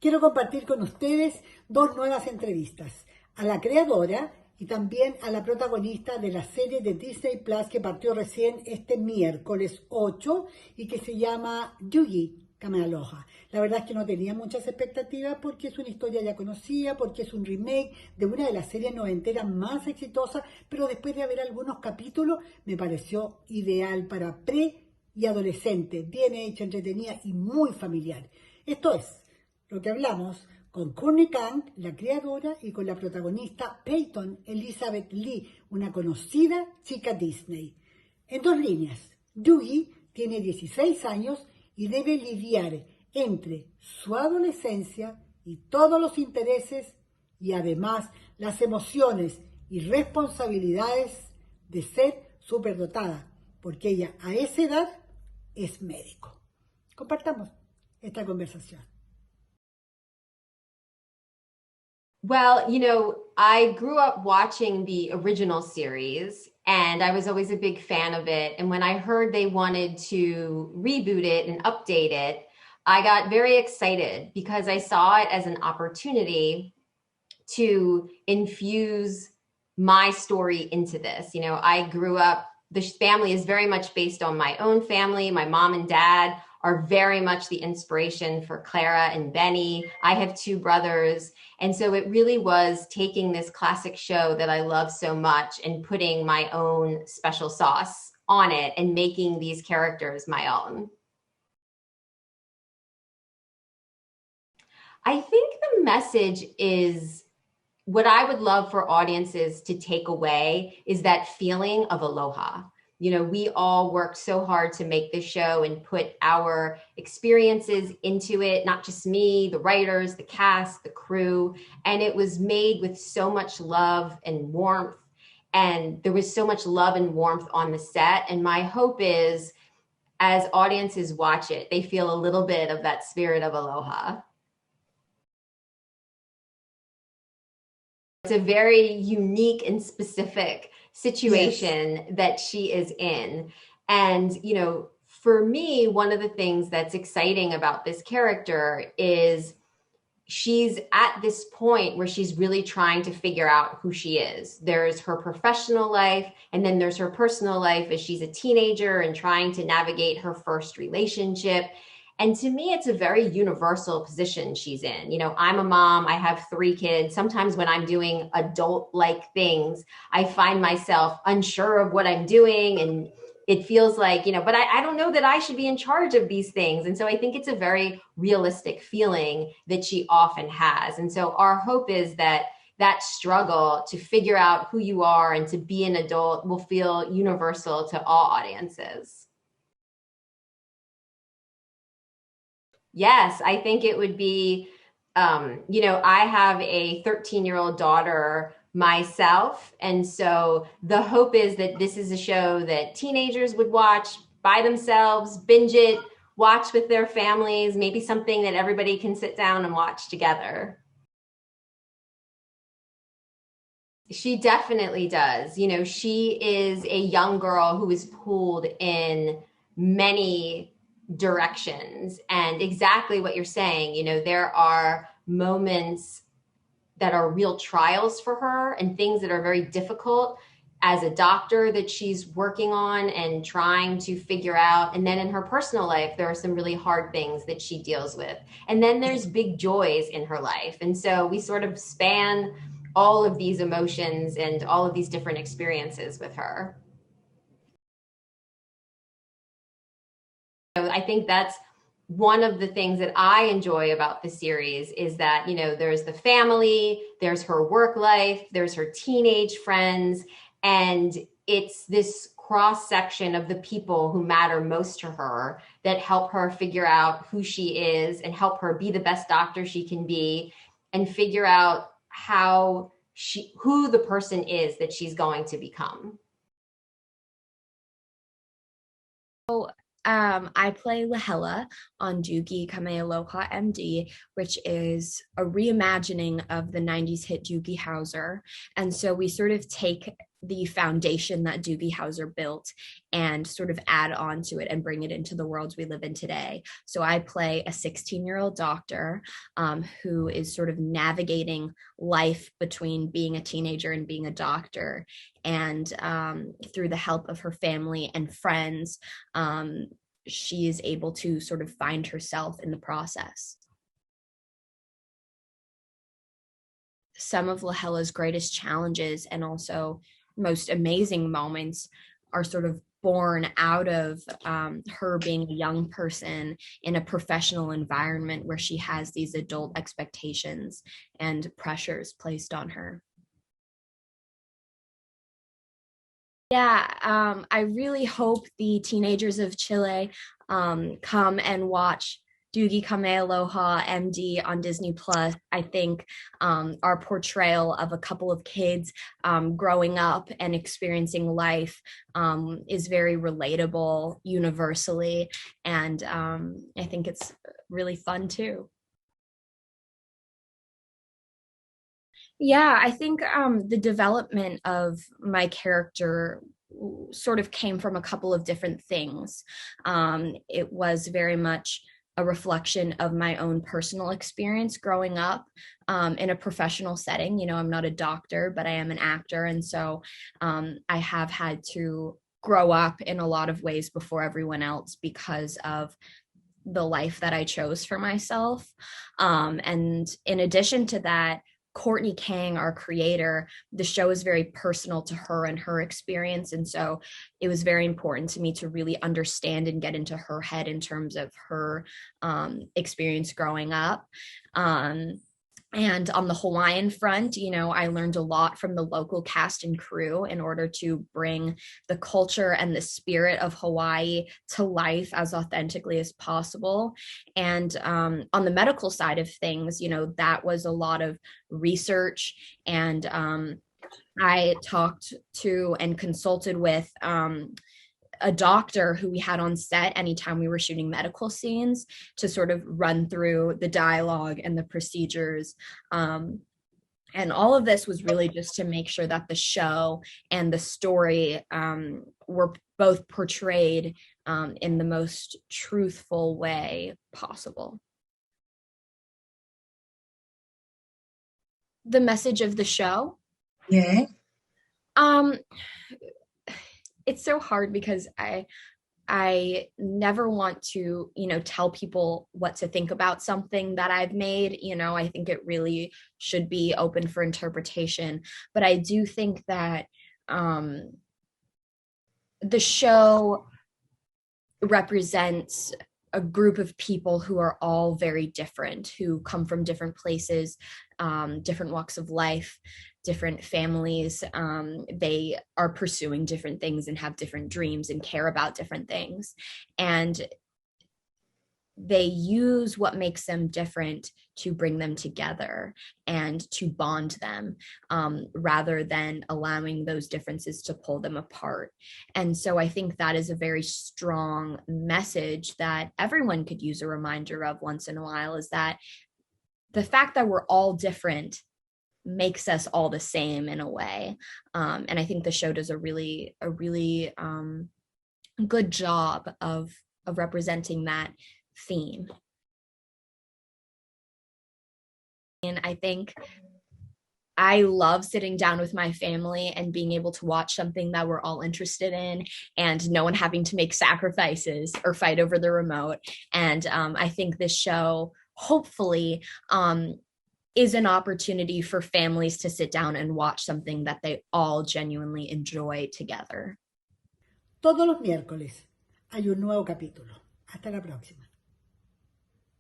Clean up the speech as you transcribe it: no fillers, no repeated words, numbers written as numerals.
quiero compartir con ustedes dos nuevas entrevistas, a la creadora y también a la protagonista de la serie de Disney Plus que partió recién este miércoles 8 y que se llama Doogie Kamealoha. La verdad es que no tenía muchas expectativas porque es una historia ya conocida, porque es un remake de una de las series noventeras más exitosas, pero después de ver algunos capítulos me pareció ideal para pre y adolescente, bien hecha, entretenida y muy familiar. Esto es lo que hablamos con Kourtney Kang, la creadora, y con la protagonista Peyton Elizabeth Lee, una conocida chica Disney. En dos líneas, Doogie tiene 16 años y debe lidiar entre su adolescencia y todos los intereses y además las emociones y responsabilidades de ser superdotada, porque ella a esa edad es médico. Compartamos esta conversación. Well, I grew up watching the original series and I was always a big fan of it. And when I heard they wanted to reboot it and update it, I got very excited because I saw it as an opportunity to infuse my story into this. I grew up, this family is very much based on my own family. My mom and dad are very much the inspiration for Clara and Benny. I have two brothers. And so it really was taking this classic show that I love so much and putting my own special sauce on it and making these characters my own. I think the message is what I would love for audiences to take away is that feeling of aloha. We all worked so hard to make this show and put our experiences into it, not just me, the writers, the cast, the crew, and it was made with so much love and warmth, and there was so much love and warmth on the set. And my hope is, as audiences watch it, they feel a little bit of that spirit of aloha. It's a very unique and specific situation that she is in. And, for me, one of the things that's exciting about this character is she's at this point where she's really trying to figure out who she is. There's her professional life, and then there's her personal life as she's a teenager and trying to navigate her first relationship. And to me, it's a very universal position she's in. I'm a mom, I have 3 kids. Sometimes when I'm doing adult-like things, I find myself unsure of what I'm doing. And it feels like, but I don't know that I should be in charge of these things. And so I think it's a very realistic feeling that she often has. And so our hope is that that struggle to figure out who you are and to be an adult will feel universal to all audiences. Yes, I think it would be, I have a 13-year-old daughter myself. And so the hope is that this is a show that teenagers would watch by themselves, binge it, watch with their families, maybe something that everybody can sit down and watch together. She definitely does. She is a young girl who is pulled in many directions, and exactly what you're saying, there are moments that are real trials for her and things that are very difficult as a doctor that she's working on and trying to figure out. And then in her personal life, there are some really hard things that she deals with. And then there's big joys in her life. And so we sort of span all of these emotions and all of these different experiences with her. I think that's one of the things that I enjoy about the series is that, there's the family, there's her work life, there's her teenage friends, and it's this cross section of the people who matter most to her that help her figure out who she is and help her be the best doctor she can be and figure out who the person is that she's going to become. I play Lahela on Doogie Kamealoha MD, which is a reimagining of the 90s hit Doogie Howser. And so we sort of take the foundation that Doogie Howser built and sort of add on to it and bring it into the world we live in today. So I play a 16-year-old doctor who is sort of navigating life between being a teenager and being a doctor. And through the help of her family and friends, she is able to sort of find herself in the process. Some of Lahella's greatest challenges and also most amazing moments are sort of born out of her being a young person in a professional environment where she has these adult expectations and pressures placed on her. Yeah, I really hope the teenagers of Chile come and watch Doogie Kamealoha, MD on Disney Plus. I think our portrayal of a couple of kids growing up and experiencing life is very relatable universally, and I think it's really fun too. Yeah, I think the development of my character sort of came from a couple of different things. It was very much a reflection of my own personal experience growing up in a professional setting. You know, I'm not a doctor, but I am an actor. And so I have had to grow up in a lot of ways before everyone else because of the life that I chose for myself. And in addition to that, Kourtney Kang, our creator, the show is very personal to her and her experience. And so it was very important to me to really understand and get into her head in terms of her experience growing up. And on the Hawaiian front, you know, I learned a lot from the local cast and crew in order to bring the culture and the spirit of Hawaii to life as authentically as possible. And on the medical side of things, you know, that was a lot of research. And I talked to and consulted with a doctor who we had on set anytime we were shooting medical scenes to sort of run through the dialogue and the procedures. And all of this was really just to make sure that the show and the story were both portrayed in the most truthful way possible. The message of the show? Yeah. It's so hard because I never want to, you know, tell people what to think about something that I've made. You know, I think it really should be open for interpretation. But I do think that the show represents a group of people who are all very different, who come from different places, different walks of life, different families. They are pursuing different things and have different dreams and care about different things. And they use what makes them different to bring them together and to bond them, rather than allowing those differences to pull them apart. And so I think that is a very strong message that everyone could use a reminder of once in a while, is that the fact that we're all different makes us all the same in a way. And I think the show does a really good job of representing that theme. And I think I love sitting down with my family and being able to watch something that we're all interested in and no one having to make sacrifices or fight over the remote. And I think this show hopefully is an opportunity for families to sit down and watch something that they all genuinely enjoy together. Todos los miércoles hay un nuevo capítulo. Hasta la próxima.